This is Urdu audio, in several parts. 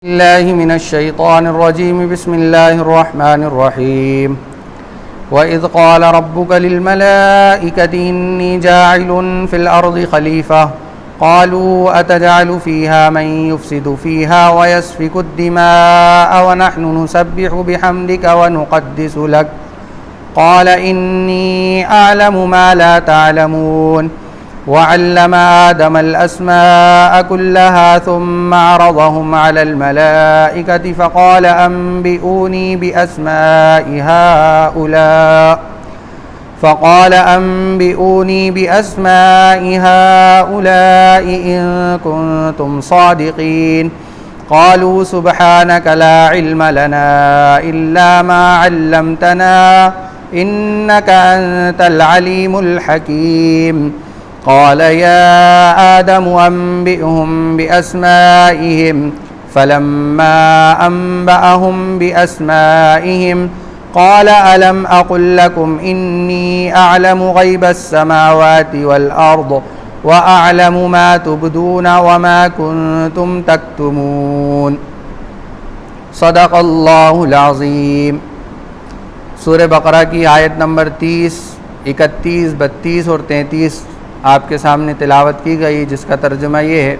الله من الشيطان الرجيم بسم الله الرحمن الرحيم وإذ قال ربك للملائكة إني جاعل في الأرض خليفة قالوا أتجعل فيها من يفسد فيها ويسفك الدماء ونحن نسبح بحمدك ونقدس لك قال إني أعلم ما لا تعلمون وعلم آدم الأسماء كلها ثم عرضهم على الملائكة فقال أنبئوني بأسماء هؤلاء إن كنتم صادقين قالوا سبحانك لا علم لنا إلا ما علمتنا إنك أنت العليم الحكيم قال يا آدم أنبئهم بأسمائهم فلما أنبأهم بأسمائهم قال ألم أقل لكم إني أعلم غيب السماوات والأرض وأعلم ما تبدون وما كنتم تكتمون صدق اللہ العظیم۔ سورہ بقرہ کی آیت نمبر 30، 31، 32 اور 33 آپ کے سامنے تلاوت کی گئی، جس کا ترجمہ یہ ہے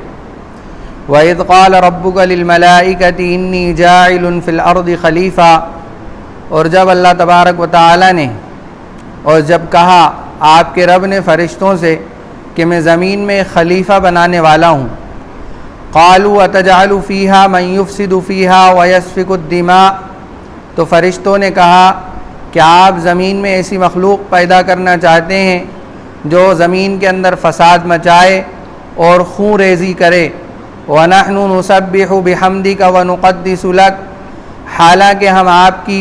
وَإِذْ قَالَ رَبُّكَ لِلْمَلَائِكَةِ إِنِّي جَاعِلٌ فِي الْأَرْضِ خَلِيفَةً، اور جب اللہ تبارک و تعالی نے اور جب کہا آپ کے رب نے فرشتوں سے کہ میں زمین میں خلیفہ بنانے والا ہوں، قَالُوا أَتَجْعَلُ فِيهَا مَن يُفْسِدُ فِيهَا وَيَسْفِكُ الدِّمَاءَ، تو فرشتوں نے کہا کہ آپ زمین میں ایسی مخلوق پیدا کرنا چاہتے ہیں جو زمین کے اندر فساد مچائے اور خون ریزی کرے، وَنَحْنُ نُسَبِّحُ بِحَمْدِكَ وَنُقَدِّسُ لَكَ، حالانکہ ہم آپ کی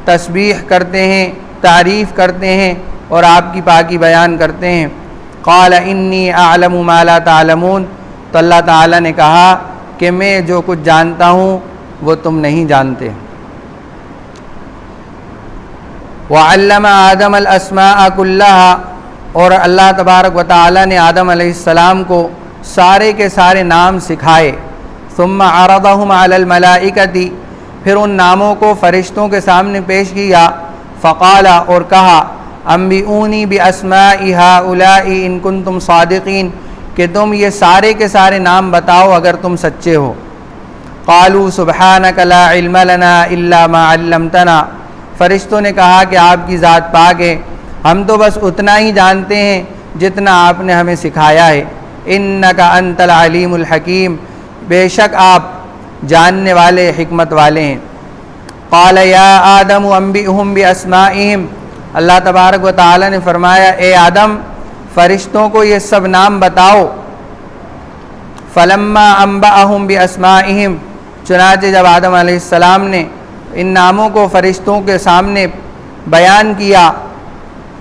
تسبیح کرتے ہیں، تعریف کرتے ہیں اور آپ کی پاکی بیان کرتے ہیں۔ قَالَ إِنِّي أَعْلَمُ مَا لَا تَعْلَمُونَ، تو اللہ تعالیٰ نے کہا کہ میں جو کچھ جانتا ہوں وہ تم نہیں جانتے۔ وَعَلَّمَ آدَمَ الْأَسْمَاءَ كُلَّهَا، اور اللہ تبارک و تعالیٰ نے آدم علیہ السلام کو سارے کے سارے نام سکھائے۔ ثُمَّ عَرَضَهُمْ عَلَى الْمَلَائِكَةِ، پھر ان ناموں کو فرشتوں کے سامنے پیش کیا۔ فقال، اور کہا انبئونی باسماء هؤلاء ان کنتم صادقین، کہ تم یہ سارے کے سارے نام بتاؤ اگر تم سچے ہو۔ قالوا سبحانک لا علم لنا الا ما علمتنا، فرشتوں نے کہا کہ آپ کی ذات پاک ہے، ہم تو بس اتنا ہی جانتے ہیں جتنا آپ نے ہمیں سکھایا ہے۔ انک انت العلیم الحکیم، بے شک آپ جاننے والے حکمت والے ہیں۔ قال یا آدم انبئهم باسمائهم، اللہ تبارک و تعالی نے فرمایا اے آدم فرشتوں کو یہ سب نام بتاؤ۔ فلما انبأهم باسمائهم، چنانچہ جب آدم علیہ السلام نے ان ناموں کو فرشتوں کے سامنے بیان کیا،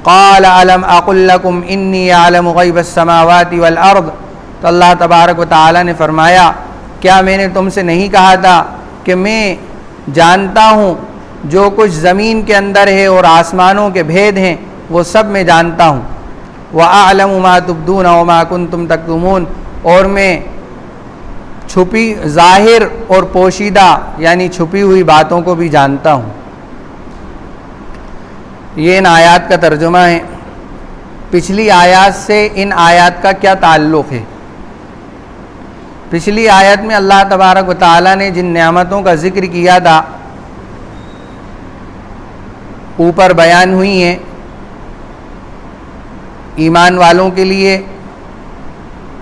قال الم اقل لکم انی اعلم غیب السماوات والارض، تو اللہ تبارک و تعالی نے فرمایا کیا میں نے تم سے نہیں کہا تھا کہ میں جانتا ہوں جو کچھ زمین کے اندر ہے اور آسمانوں کے بھید ہیں وہ سب میں جانتا ہوں۔ وَأَعْلَمُ مَا تُبْدُونَ وَمَا كُنْتُمْ تَكْتُمُونَ، اور میں چھپی ظاہر اور پوشیدہ یعنی چھپی ہوئی باتوں کو بھی جانتا ہوں۔ یہ ان آیات کا ترجمہ ہے۔ پچھلی آیات سے ان آیات کا کیا تعلق ہے؟ پچھلی آیت میں اللہ تبارک و تعالیٰ نے جن نعمتوں کا ذکر کیا تھا اوپر بیان ہوئی ہیں ایمان والوں کے لیے،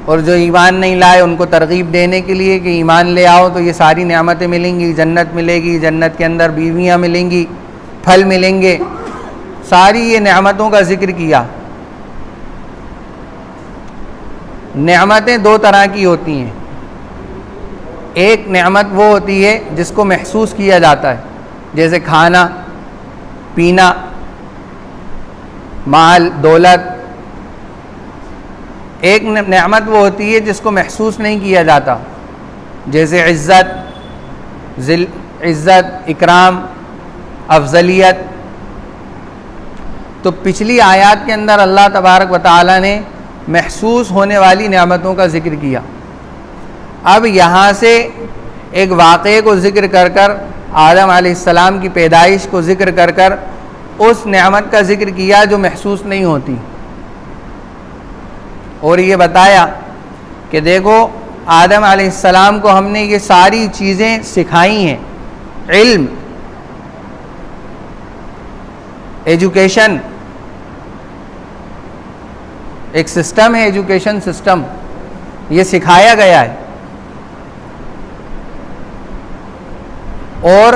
اور جو ایمان نہیں لائے ان کو ترغیب دینے کے لیے کہ ایمان لے آؤ تو یہ ساری نعمتیں ملیں گی، جنت ملے گی، جنت کے اندر بیویاں ملیں گی، پھل ملیں گے، ساری یہ نعمتوں کا ذکر کیا۔ نعمتیں دو طرح کی ہوتی ہیں، ایک نعمت وہ ہوتی ہے جس کو محسوس کیا جاتا ہے، جیسے کھانا پینا، مال دولت۔ ایک نعمت وہ ہوتی ہے جس کو محسوس نہیں کیا جاتا، جیسے عزت، اکرام، افضلیت۔ تو پچھلی آیات کے اندر اللہ تبارک و تعالی نے محسوس ہونے والی نعمتوں کا ذکر کیا۔ اب یہاں سے ایک واقعے کو ذکر کر کر، آدم علیہ السلام کی پیدائش کو ذکر کر کر اس نعمت کا ذکر کیا جو محسوس نہیں ہوتی، اور یہ بتایا کہ دیکھو آدم علیہ السلام کو ہم نے یہ ساری چیزیں سکھائی ہیں، علم، ایجوکیشن، ایک سسٹم ہے ایجوکیشن سسٹم، یہ سکھایا گیا ہے، اور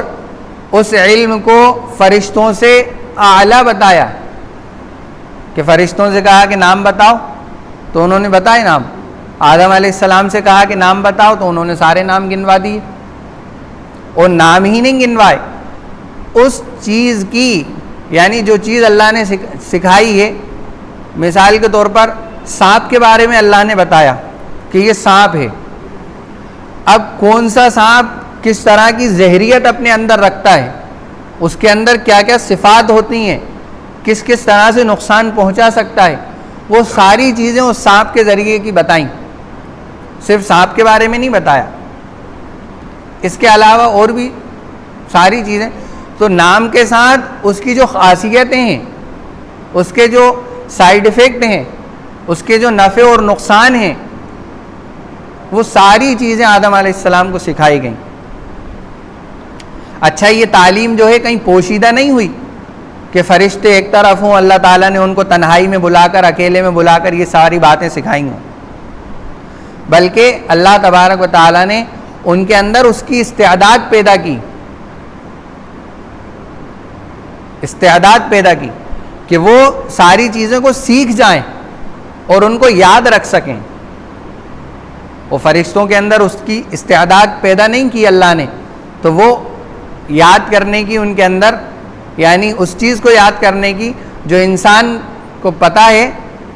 اس علم کو فرشتوں سے اعلیٰ بتایا کہ فرشتوں سے کہا کہ نام بتاؤ تو انہوں نے بتائے نام، آدم علیہ السلام سے کہا کہ نام بتاؤ تو انہوں نے سارے نام گنوا دیے، اور نام ہی نہیں گنوائے، اس چیز کی یعنی جو چیز اللہ نے سکھائی ہے، مثال کے طور پر سانپ کے بارے میں اللہ نے بتایا کہ یہ سانپ ہے، اب کون سا سانپ کس طرح کی زہریت اپنے اندر رکھتا ہے، اس کے اندر کیا کیا صفات ہوتی ہیں، کس کس طرح سے نقصان پہنچا سکتا ہے، وہ ساری چیزیں اس سانپ کے ذریعے کی بتائیں، صرف سانپ کے بارے میں نہیں بتایا، اس کے علاوہ اور بھی ساری چیزیں، تو نام کے ساتھ اس کی جو خاصیتیں ہیں، اس کے جو سائیڈ ایفیکٹ ہیں، اس کے جو نفع اور نقصان ہیں، وہ ساری چیزیں آدم علیہ السلام کو سکھائی گئیں۔ اچھا یہ تعلیم جو ہے کہیں پوشیدہ نہیں ہوئی کہ فرشتے ایک طرف ہوں، اللہ تعالیٰ نے ان کو تنہائی میں بلا کر، اکیلے میں بلا کر یہ ساری باتیں سکھائی ہوں، بلکہ اللہ تبارک و تعالیٰ نے ان کے اندر اس کی استعداد پیدا کی، استعداد پیدا کی کہ وہ ساری چیزوں کو سیکھ جائیں اور ان کو یاد رکھ سکیں۔ وہ فرشتوں کے اندر اس کی استعداد پیدا نہیں کی اللہ نے، تو وہ یاد کرنے کی ان کے اندر، یعنی اس چیز کو یاد کرنے کی جو انسان کو پتہ ہے،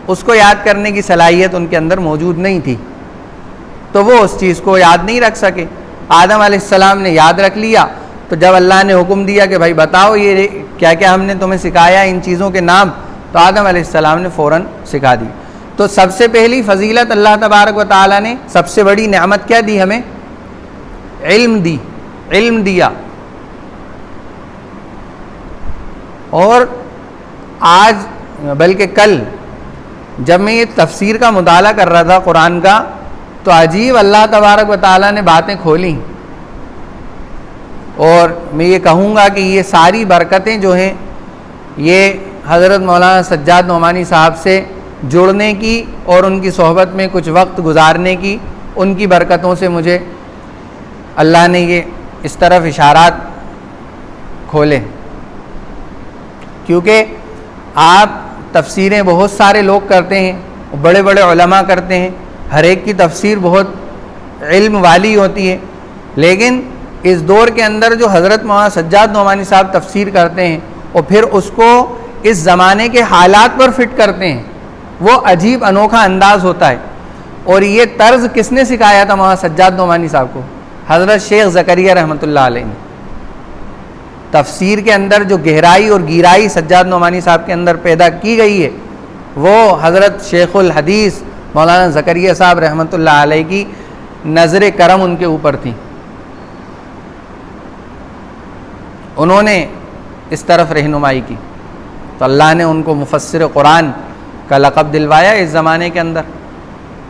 اس کو یاد کرنے کی صلاحیت ان کے اندر موجود نہیں تھی، تو وہ اس چیز کو یاد نہیں رکھ سکے۔ آدم علیہ السلام نے یاد رکھ لیا، تو جب اللہ نے حکم دیا کہ بھائی بتاؤ یہ کیا کیا ہم نے تمہیں سکھایا ان چیزوں کے نام، تو آدم علیہ السلام نے فوراً سکھا دی۔ تو سب سے پہلی فضیلت اللہ تبارک و تعالیٰ نے، سب سے بڑی نعمت کیا دی ہمیں؟ علم دی، علم دیا۔ اور آج بلکہ کل جب میں یہ تفسیر کا مطالعہ کر رہا تھا قرآن کا، تو عجیب اللہ تبارک و تعالیٰ نے باتیں کھولیں، اور میں یہ کہوں گا کہ یہ ساری برکتیں جو ہیں یہ حضرت مولانا سجاد نعمانی صاحب سے جڑنے کی اور ان کی صحبت میں کچھ وقت گزارنے کی، ان کی برکتوں سے مجھے اللہ نے یہ اس طرف اشارات کھولے، کیونکہ آپ تفسیریں بہت سارے لوگ کرتے ہیں، بڑے بڑے علماء کرتے ہیں، ہر ایک کی تفسیر بہت علم والی ہوتی ہے، لیکن اس دور کے اندر جو حضرت مولانا سجاد نعمانی صاحب تفسیر کرتے ہیں اور پھر اس کو اس زمانے کے حالات پر فٹ کرتے ہیں، وہ عجیب انوکھا انداز ہوتا ہے۔ اور یہ طرز کس نے سکھایا تھا مولانا سجاد نعمانی صاحب کو؟ حضرت شیخ زکریا رحمۃ اللہ علیہ نے۔ تفسیر کے اندر جو گہرائی اور گیرائی سجاد نعمانی صاحب کے اندر پیدا کی گئی ہے، وہ حضرت شیخ الحدیث مولانا زکریا صاحب رحمۃ اللہ علیہ کی نظر کرم ان کے اوپر تھی، انہوں نے اس طرف رہنمائی کی، تو اللہ نے ان کو مفسر قرآن کا لقب دلوایا۔ اس زمانے کے اندر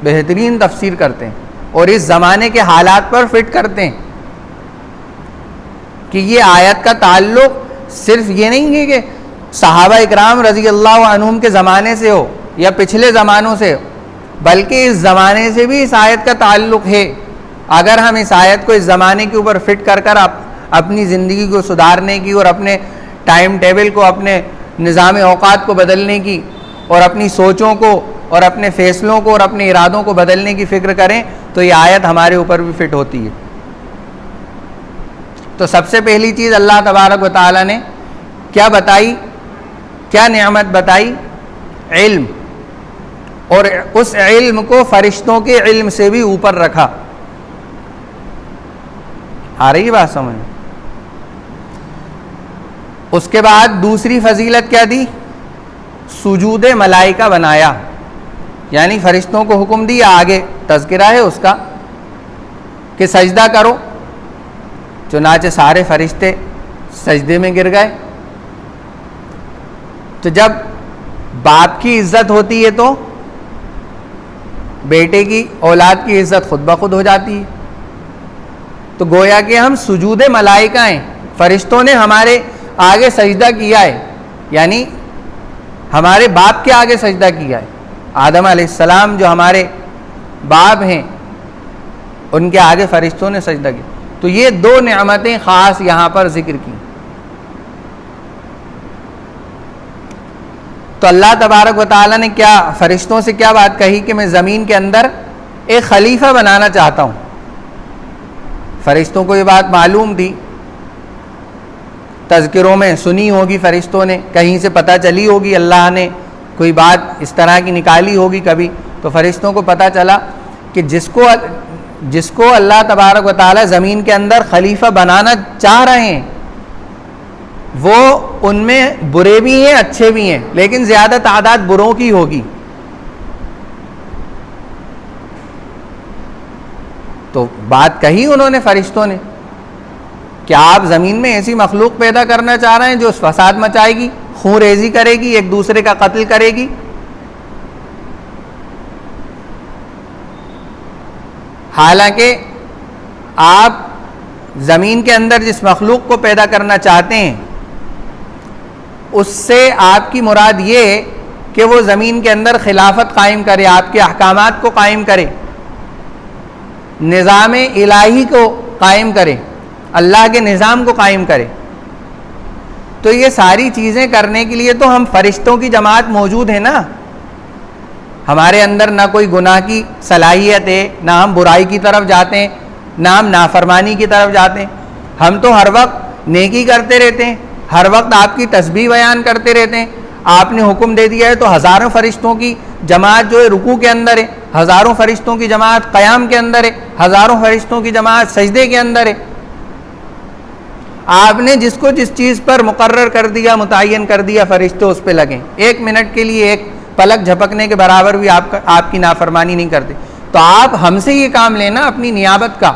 بہترین تفسیر کرتے ہیں اور اس زمانے کے حالات پر فٹ کرتے ہیں کہ یہ آیت کا تعلق صرف یہ نہیں ہے کہ صحابہ اکرام رضی اللہ عنہم کے زمانے سے ہو یا پچھلے زمانوں سے ہو، بلکہ اس زمانے سے بھی اس آیت کا تعلق ہے۔ اگر ہم اس آیت کو اس زمانے کے اوپر فٹ کر کر اپنی زندگی کو سدھارنے کی اور اپنے ٹائم ٹیبل کو، اپنے نظام اوقات کو بدلنے کی اور اپنی سوچوں کو اور اپنے فیصلوں کو اور اپنے ارادوں کو بدلنے کی فکر کریں، تو یہ آیت ہمارے اوپر بھی فٹ ہوتی ہے۔ تو سب سے پہلی چیز اللہ تبارک و تعالیٰ نے کیا بتائی، کیا نعمت بتائی؟ علم، اور اس علم کو فرشتوں کے علم سے بھی اوپر رکھا۔ آ رہی بات سمجھ؟ اس کے بعد دوسری فضیلت کیا دی؟ سجود ملائکہ بنایا، یعنی فرشتوں کو حکم دیا، آگے تذکرہ ہے اس کا کہ سجدہ کرو، چنانچہ سارے فرشتے سجدے میں گر گئے۔ تو جب باپ کی عزت ہوتی ہے تو بیٹے کی، اولاد کی عزت خود بخود ہو جاتی ہے۔ تو گویا کہ ہم سجود ملائکہ ہیں، فرشتوں نے ہمارے آگے سجدہ کیا ہے، یعنی ہمارے باپ کے آگے سجدہ کیا ہے۔ آدم علیہ السلام جو ہمارے باپ ہیں ان کے آگے فرشتوں نے سجدہ کیا۔ تو یہ دو نعمتیں خاص یہاں پر ذکر کی۔ تو اللہ تبارک و تعالیٰ نے کیا فرشتوں سے کیا بات کہی کہ میں زمین کے اندر ایک خلیفہ بنانا چاہتا ہوں۔ فرشتوں کو یہ بات معلوم تھی، تذکروں میں سنی ہوگی، فرشتوں نے کہیں سے پتہ چلی ہوگی، اللہ نے کوئی بات اس طرح کی نکالی ہوگی کبھی، تو فرشتوں کو پتہ چلا کہ جس کو اللہ تبارک و تعالیٰ زمین کے اندر خلیفہ بنانا چاہ رہے ہیں وہ ان میں برے بھی ہیں اچھے بھی ہیں، لیکن زیادہ تعداد بروں کی ہوگی۔ تو بات کہی انہوں نے فرشتوں نے کہ آپ زمین میں ایسی مخلوق پیدا کرنا چاہ رہے ہیں جو فساد مچائے گی، خون ریزی کرے گی، ایک دوسرے کا قتل کرے گی۔ حالانکہ آپ زمین کے اندر جس مخلوق کو پیدا کرنا چاہتے ہیں اس سے آپ کی مراد یہ ہے کہ وہ زمین کے اندر خلافت قائم کرے، آپ کے احکامات کو قائم کرے، نظام الہی کو قائم کرے، اللہ کے نظام کو قائم کرے۔ تو یہ ساری چیزیں کرنے کے لیے تو ہم فرشتوں کی جماعت موجود ہے نا۔ ہمارے اندر نہ کوئی گناہ کی صلاحیت ہے، نہ ہم برائی کی طرف جاتے ہیں، نہ ہم نافرمانی کی طرف جاتے ہیں۔ ہم تو ہر وقت نیکی کرتے رہتے ہیں، ہر وقت آپ کی تسبیح بیان کرتے رہتے ہیں۔ آپ نے حکم دے دیا ہے تو ہزاروں فرشتوں کی جماعت جو ہے رکوع کے اندر ہے، ہزاروں فرشتوں کی جماعت قیام کے اندر ہے، ہزاروں فرشتوں کی جماعت سجدے کے اندر ہے۔ آپ نے جس کو جس چیز پر مقرر کر دیا، متعین کر دیا، فرشتے اس پہ لگیں۔ ایک منٹ کے لیے ایک پلک جھپکنے کے برابر بھی آپ کی نافرمانی نہیں کرتے۔ تو آپ ہم سے یہ کام لینا اپنی نیابت کا،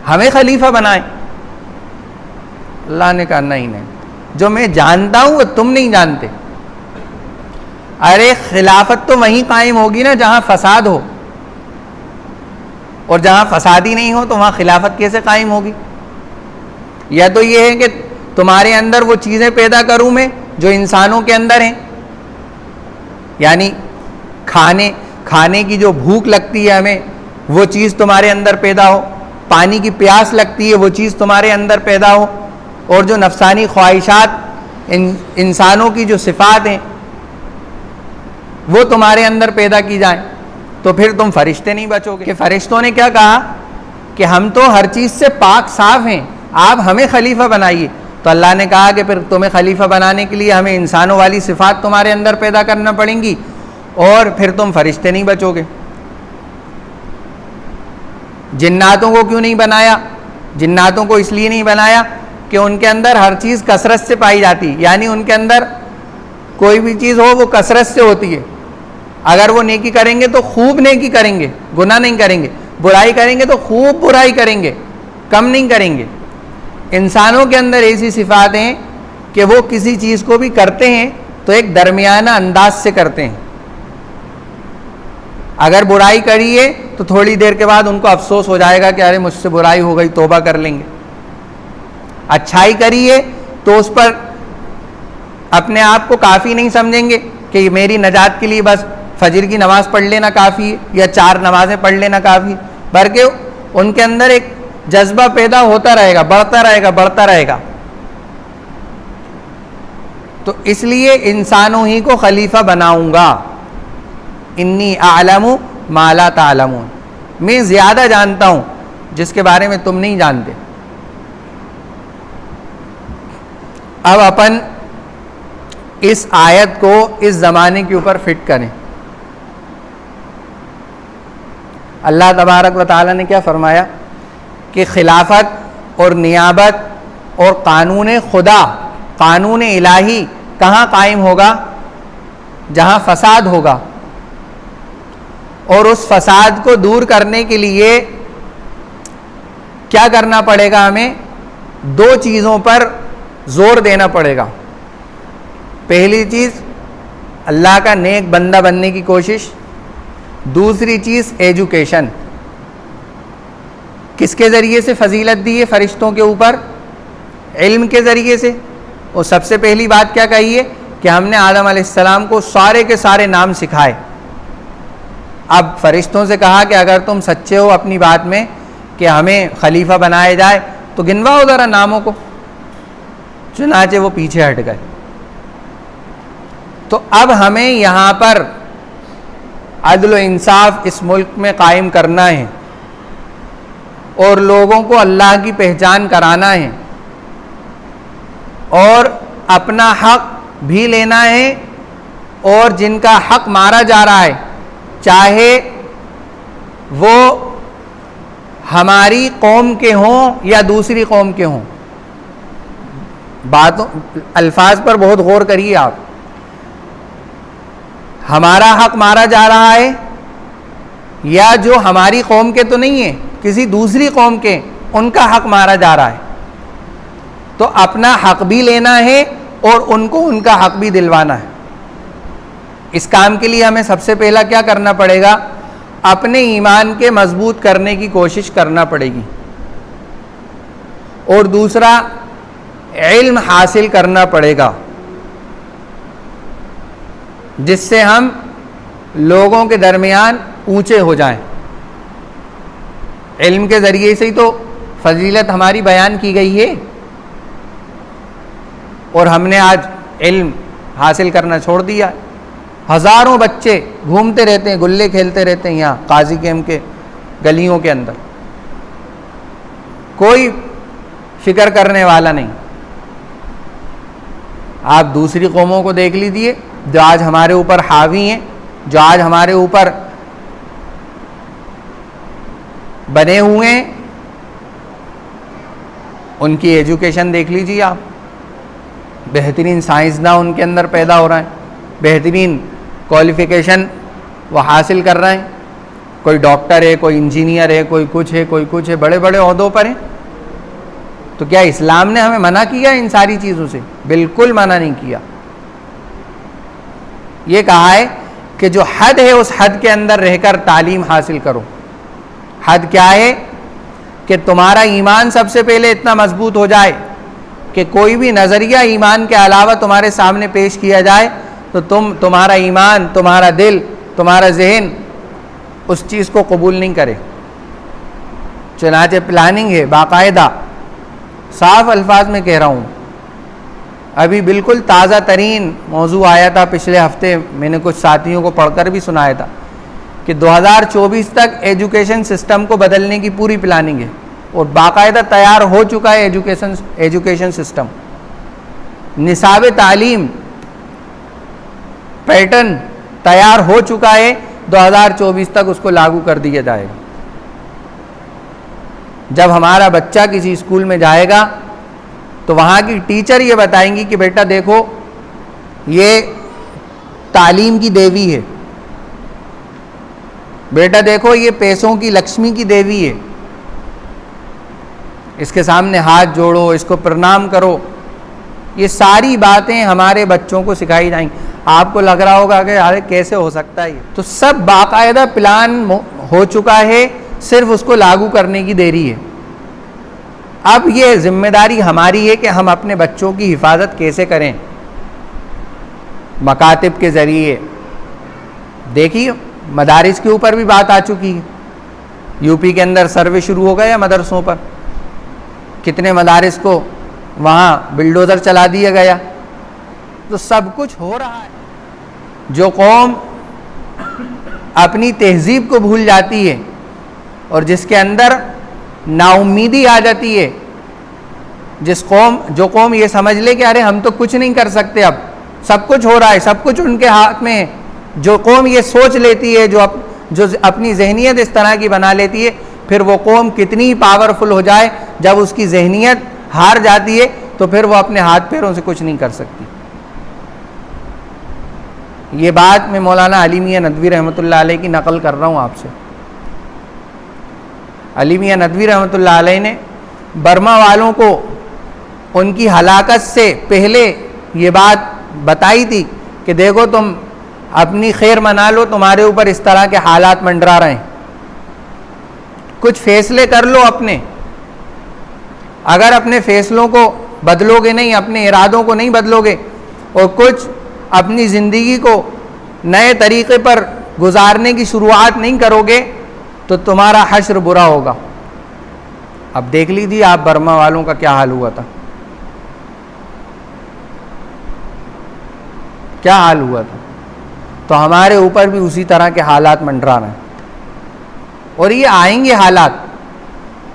ہمیں خلیفہ بنائیں۔ اللہ نے کہا نہیں، جو میں جانتا ہوں وہ تم نہیں جانتے۔ ارے خلافت تو وہیں قائم ہوگی نا جہاں فساد ہو، اور جہاں فساد ہی نہیں ہو تو وہاں خلافت کیسے قائم ہوگی؟ یا تو یہ ہے کہ تمہارے اندر وہ چیزیں پیدا کروں میں جو انسانوں کے اندر ہیں، یعنی کھانے کی جو بھوک لگتی ہے ہمیں وہ چیز تمہارے اندر پیدا ہو، پانی کی پیاس لگتی ہے وہ چیز تمہارے اندر پیدا ہو، اور جو نفسانی خواہشات انسانوں کی جو صفات ہیں وہ تمہارے اندر پیدا کی جائیں، تو پھر تم فرشتے نہیں بچو گے۔ کہ فرشتوں نے کیا کہا کہ ہم تو ہر چیز سے پاک صاف ہیں، آپ ہمیں خلیفہ بنائیے۔ تو اللہ نے کہا کہ پھر تمہیں خلیفہ بنانے کے لیے ہمیں انسانوں والی صفات تمہارے اندر پیدا کرنا پڑیں گی، اور پھر تم فرشتے نہیں بچو گے۔ جناتوں کو کیوں نہیں بنایا؟ جناتوں کو اس لیے نہیں بنایا کہ ان کے اندر ہر چیز کثرت سے پائی جاتی، یعنی ان کے اندر کوئی بھی چیز ہو وہ کثرت سے ہوتی ہے۔ اگر وہ نیکی کریں گے تو خوب نیکی کریں گے، گناہ نہیں کریں گے، برائی کریں گے تو خوب برائی کریں گے، کم نہیں کریں گے۔ انسانوں کے اندر ایسی صفات ہیں کہ وہ کسی چیز کو بھی کرتے ہیں تو ایک درمیانہ انداز سے کرتے ہیں۔ اگر برائی کریے تو تھوڑی دیر کے بعد ان کو افسوس ہو جائے گا کہ ارے مجھ سے برائی ہو گئی، توبہ کر لیں گے۔ اچھائی کریے تو اس پر اپنے آپ کو کافی نہیں سمجھیں گے کہ میری نجات کے لیے بس فجر کی نماز پڑھ لینا کافی ہے یا 4 نمازیں پڑھ لینا کافی ہے، بلکہ ان کے اندر ایک جذبہ پیدا ہوتا رہے گا، بڑھتا رہے گا، بڑھتا رہے گا۔ تو اس لیے انسانوں ہی کو خلیفہ بناؤں گا۔ انی اعلم ما لا تعلمون، میں زیادہ جانتا ہوں جس کے بارے میں تم نہیں جانتے۔ اب اپن اس آیت کو اس زمانے کے اوپر فٹ کریں۔ اللہ تبارک و تعالیٰ نے کیا فرمایا کہ خلافت اور نیابت اور قانون خدا، قانون الہی کہاں قائم ہوگا؟ جہاں فساد ہوگا۔ اور اس فساد کو دور کرنے کے لیے کیا کرنا پڑے گا ہمیں؟ دو چیزوں پر زور دینا پڑے گا. پہلی چیز اللہ کا نیک بندہ بننے کی کوشش، دوسری چیز ایجوکیشن. کس کے ذریعے سے فضیلت دی ہے فرشتوں کے اوپر؟ علم کے ذریعے سے. اور سب سے پہلی بات کیا کہی ہے کہ ہم نے آدم علیہ السلام کو سارے کے سارے نام سکھائے. اب فرشتوں سے کہا کہ اگر تم سچے ہو اپنی بات میں کہ ہمیں خلیفہ بنایا جائے تو گنواؤ ذرا ناموں کو. چنانچہ وہ پیچھے ہٹ گئے. تو اب ہمیں یہاں پر عدل و انصاف اس ملک میں قائم کرنا ہے اور لوگوں کو اللہ کی پہچان کرانا ہے اور اپنا حق بھی لینا ہے. اور جن کا حق مارا جا رہا ہے چاہے وہ ہماری قوم کے ہوں یا دوسری قوم کے ہوں، باتوں الفاظ پر بہت غور کریے آپ. ہمارا حق مارا جا رہا ہے یا جو ہماری قوم کے تو نہیں ہے، کسی دوسری قوم کے، ان کا حق مارا جا رہا ہے، تو اپنا حق بھی لینا ہے اور ان کو ان کا حق بھی دلوانا ہے. اس کام کے لیے ہمیں سب سے پہلا کیا کرنا پڑے گا؟ اپنے ایمان کے مضبوط کرنے کی کوشش کرنا پڑے گی، اور دوسرا علم حاصل کرنا پڑے گا جس سے ہم لوگوں کے درمیان اونچے ہو جائیں. علم کے ذریعے سے ہی تو فضیلت ہماری بیان کی گئی ہے، اور ہم نے آج علم حاصل کرنا چھوڑ دیا. ہزاروں بچے گھومتے رہتے ہیں، گلے کھیلتے رہتے ہیں یہاں قاضی کیمپ کے گلیوں کے اندر، کوئی فکر کرنے والا نہیں. آپ دوسری قوموں کو دیکھ لیجیے جو آج ہمارے اوپر حاوی ہیں، جو آج ہمارے اوپر بنے ہوئے ہیں، ان کی ایجوکیشن دیکھ لیجیے آپ. بہترین سائنسداں ان کے اندر پیدا ہو رہے ہیں، بہترین کوالیفیکیشن وہ حاصل کر رہے ہیں. کوئی ڈاکٹر ہے، کوئی انجینئر ہے، کوئی کچھ ہے، کوئی کچھ ہے، بڑے بڑے عہدوں پر ہیں. تو کیا اسلام نے ہمیں منع کیا ان ساری چیزوں سے؟ بالکل منع نہیں کیا. یہ کہا ہے کہ جو حد ہے اس حد کے اندر رہ کر تعلیم حاصل کرو. حد کیا ہے؟ کہ تمہارا ایمان سب سے پہلے اتنا مضبوط ہو جائے کہ کوئی بھی نظریہ ایمان کے علاوہ تمہارے سامنے پیش کیا جائے تو تمہارا ایمان، تمہارا دل، تمہارا ذہن اس چیز کو قبول نہیں کرے. چنانچہ پلاننگ ہے باقاعدہ، صاف الفاظ میں کہہ رہا ہوں. ابھی بالکل تازہ ترین موضوع آیا تھا پچھلے ہفتے، میں نے کچھ ساتھیوں کو پڑھ کر بھی سنایا تھا کہ 2024 تک ایجوکیشن سسٹم کو بدلنے کی پوری پلاننگ ہے، اور باقاعدہ تیار ہو چکا ہے ایجوکیشن سسٹم. نصاب تعلیم پیٹرن تیار ہو چکا ہے، 2024 تک اس کو لاگو کر دیا جائے گا. جب ہمارا بچہ کسی اسکول میں جائے گا تو وہاں کی ٹیچر یہ بتائیں گی کہ بیٹا دیکھو یہ تعلیم کی دیوی ہے، بیٹا دیکھو یہ پیسوں کی لکشمی کی دیوی ہے، اس کے سامنے ہاتھ جوڑو، اس کو پرنام کرو. یہ ساری باتیں ہمارے بچوں کو سکھائی جائیں گی. آپ کو لگ رہا ہوگا کہ یار کیسے ہو سکتا ہے یہ؟ تو سب باقاعدہ پلان ہو چکا ہے، صرف اس کو لاگو کرنے کی دیری ہے. اب یہ ذمہ داری ہماری ہے کہ ہم اپنے بچوں کی حفاظت کیسے کریں. مکاتب کے ذریعے دیکھیے، مدارس کے اوپر بھی بات آ چکی ہے. یو پی کے اندر سروے شروع ہو گیا مدرسوں پر، کتنے مدارس کو وہاں بلڈوزر چلا دیا گیا. تو سب کچھ ہو رہا ہے. جو قوم اپنی تہذیب کو بھول جاتی ہے اور جس کے اندر نا امیدی آ جاتی ہے، جو قوم یہ سمجھ لے کہ ارے ہم تو کچھ نہیں کر سکتے، اب سب کچھ ہو رہا ہے، سب کچھ ان کے ہاتھ میں ہے، جو قوم یہ سوچ لیتی ہے، جو اپنی ذہنیت اس طرح کی بنا لیتی ہے، پھر وہ قوم کتنی پاورفل ہو جائے، جب اس کی ذہنیت ہار جاتی ہے تو پھر وہ اپنے ہاتھ پیروں سے کچھ نہیں کر سکتی. یہ بات میں مولانا علی میاں ندوی رحمۃ اللہ علیہ کی نقل کر رہا ہوں آپ سے. علی میاں ندوی رحمۃ اللہ علیہ نے برما والوں کو ان کی ہلاکت سے پہلے یہ بات بتائی تھی کہ دیکھو تم اپنی خیر منا لو، تمہارے اوپر اس طرح کے حالات منڈرا رہے ہیں، کچھ فیصلے کر لو اپنے. اگر اپنے فیصلوں کو بدلو گے نہیں، اپنے ارادوں کو نہیں بدلو گے اور کچھ اپنی زندگی کو نئے طریقے پر گزارنے کی شروعات نہیں کرو گے تو تمہارا حشر برا ہوگا. اب دیکھ لیجیے آپ برما والوں کا کیا حال ہوا تھا، کیا حال ہوا تھا. تو ہمارے اوپر بھی اسی طرح کے حالات منڈرا رہے ہیں اور یہ آئیں گے حالات.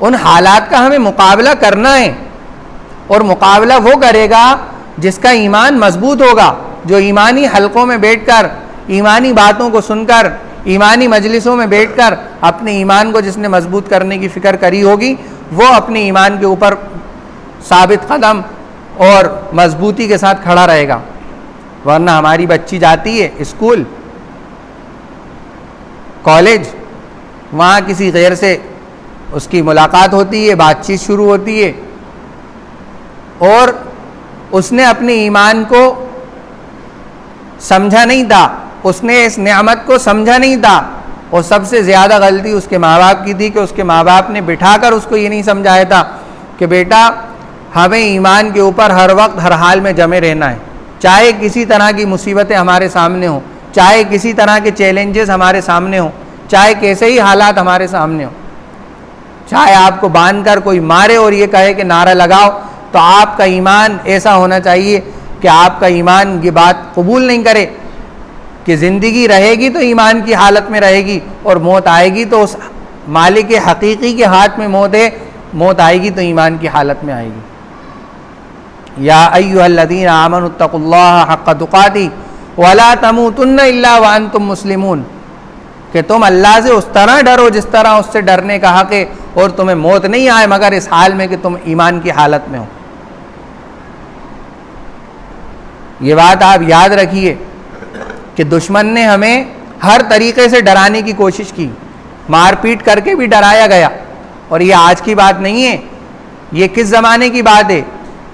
ان حالات کا ہمیں مقابلہ کرنا ہے، اور مقابلہ وہ کرے گا جس کا ایمان مضبوط ہوگا، جو ایمانی حلقوں میں بیٹھ کر، ایمانی باتوں کو سن کر، ایمانی مجلسوں میں بیٹھ کر اپنے ایمان کو جس نے مضبوط کرنے کی فکر کری ہوگی، وہ اپنے ایمان کے اوپر ثابت قدم اور مضبوطی کے ساتھ کھڑا رہے گا. ورنہ ہماری بچی جاتی ہے اسکول، کالج، وہاں کسی غیر سے اس کی ملاقات ہوتی ہے، بات چیت شروع ہوتی ہے، اور اس نے اپنے ایمان کو سمجھا نہیں تھا، اس نے اس نعمت کو سمجھا نہیں تھا. اور سب سے زیادہ غلطی اس کے ماں باپ کی تھی کہ اس کے ماں باپ نے بٹھا کر اس کو یہ نہیں سمجھایا تھا کہ بیٹا ہمیں ایمان کے اوپر ہر وقت ہر حال میں جمے رہنا ہے، چاہے کسی طرح کی مصیبتیں ہمارے سامنے ہوں، چاہے کسی طرح کے چیلنجز ہمارے سامنے ہوں، چاہے کیسے ہی حالات ہمارے سامنے ہوں، چاہے آپ کو باندھ کر کوئی مارے اور یہ کہے کہ نعرہ لگاؤ، تو آپ کا ایمان ایسا ہونا چاہیے کہ آپ کا ایمان یہ بات قبول نہیں کرے کہ زندگی رہے گی تو ایمان کی حالت میں رہے گی، اور موت آئے گی تو اس مالک حقیقی کے ہاتھ میں موت ہے، موت آئے گی تو ایمان کی حالت میں آئے گی. یا ایھا الذین آمنوا اتقوا اللہ حق تقاتہ ولا تموتن الا وانتم مسلمون، کہ تم اللہ سے اس طرح ڈرو جس طرح اس سے ڈرنے کا حق ہے، اور تمہیں موت نہیں آئے مگر اس حال میں کہ تم ایمان کی حالت میں ہو. یہ بات آپ یاد رکھیے کہ دشمن نے ہمیں ہر طریقے سے ڈرانے کی کوشش کی، مار پیٹ کر کے بھی ڈرایا گیا. اور یہ آج کی بات نہیں ہے، یہ کس زمانے کی بات ہے؟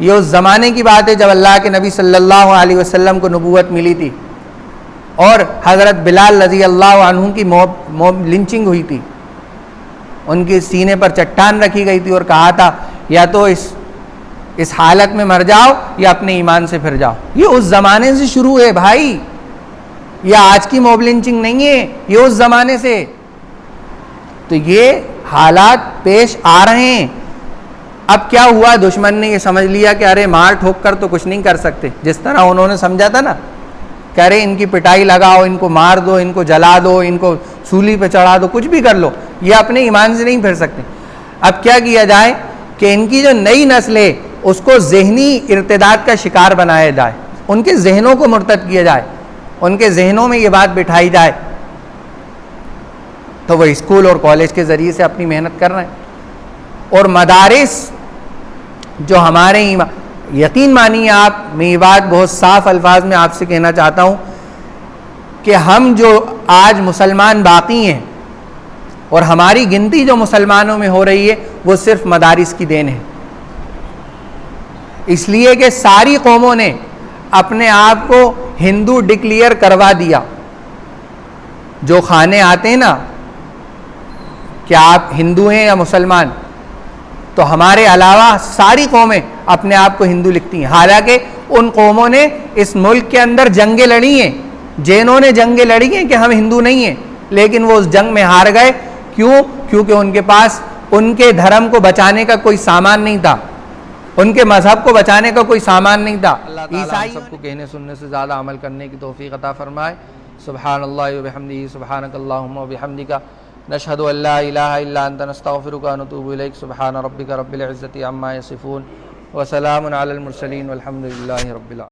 یہ اس زمانے کی بات ہے جب اللہ کے نبی صلی اللہ علیہ وسلم کو نبوت ملی تھی اور حضرت بلال رضی اللہ عنہ کی لنچنگ ہوئی تھی. ان کے سینے پر چٹان رکھی گئی تھی اور کہا تھا یا تو اس حالت میں مر جاؤ یا اپنے ایمان سے پھر جاؤ. یہ اس زمانے سے شروع ہے بھائی، یہ آج کی موب لنچنگ نہیں ہے، یہ اس زمانے سے. تو یہ حالات پیش آ رہے ہیں. اب کیا ہوا، دشمن نے یہ سمجھ لیا کہ ارے مار ٹھوک کر تو کچھ نہیں کر سکتے، جس طرح انہوں نے سمجھا تھا نا کہ ارے ان کی پٹائی لگاؤ، ان کو مار دو، ان کو جلا دو، ان کو سولی پہ چڑھا دو، کچھ بھی کر لو، یہ اپنے ایمان سے نہیں پھر سکتے. اب کیا کیا جائے کہ ان کی جو نئی نسل ہے اس کو ذہنی ارتداد کا شکار بنایا جائے، ان کے ذہنوں کو مرتد کیا جائے، ان کے ذہنوں میں یہ بات بٹھائی جائے. تو وہ اسکول اور کالج کے ذریعے سے اپنی محنت کر رہے ہیں. اور مدارس جو ہمارے یقین مانیے آپ، میں یہ بات بہت صاف الفاظ میں آپ سے کہنا چاہتا ہوں کہ ہم جو آج مسلمان باقی ہیں اور ہماری گنتی جو مسلمانوں میں ہو رہی ہے وہ صرف مدارس کی دین ہے. اس لیے کہ ساری قوموں نے اپنے آپ کو ہندو ڈکلیئر کروا دیا. جو کھانے آتے ہیں نا کہ آپ ہندو ہیں یا مسلمان، تو ہمارے علاوہ ساری قومیں اپنے آپ کو ہندو لکھتی ہیں، حالانکہ ان قوموں نے اس ملک کے اندر جنگیں لڑی ہیں. جینوں نے جنگیں لڑی ہیں کہ ہم ہندو نہیں ہیں، لیکن وہ اس جنگ میں ہار گئے. کیوں؟ کیونکہ ان کے پاس ان کے دھرم کو بچانے کا کوئی سامان نہیں تھا، ان کے مذہب کو بچانے کا کوئی سامان نہیں تھا. اللہ تعالیٰ ہم سب کو کہنے سننے سے زیادہ عمل کرنے کی توفیق عطا فرمائے. سبحان اللہ و بحمدہ، سبحانک اللہم و بحمدک، نشہد ان لا الہ الا انت، نستغفرک و نتوب الیک. سبحان ربک رب العزۃ عما یصفون وسلام علی المرسلین والحمد للہ رب العالمین.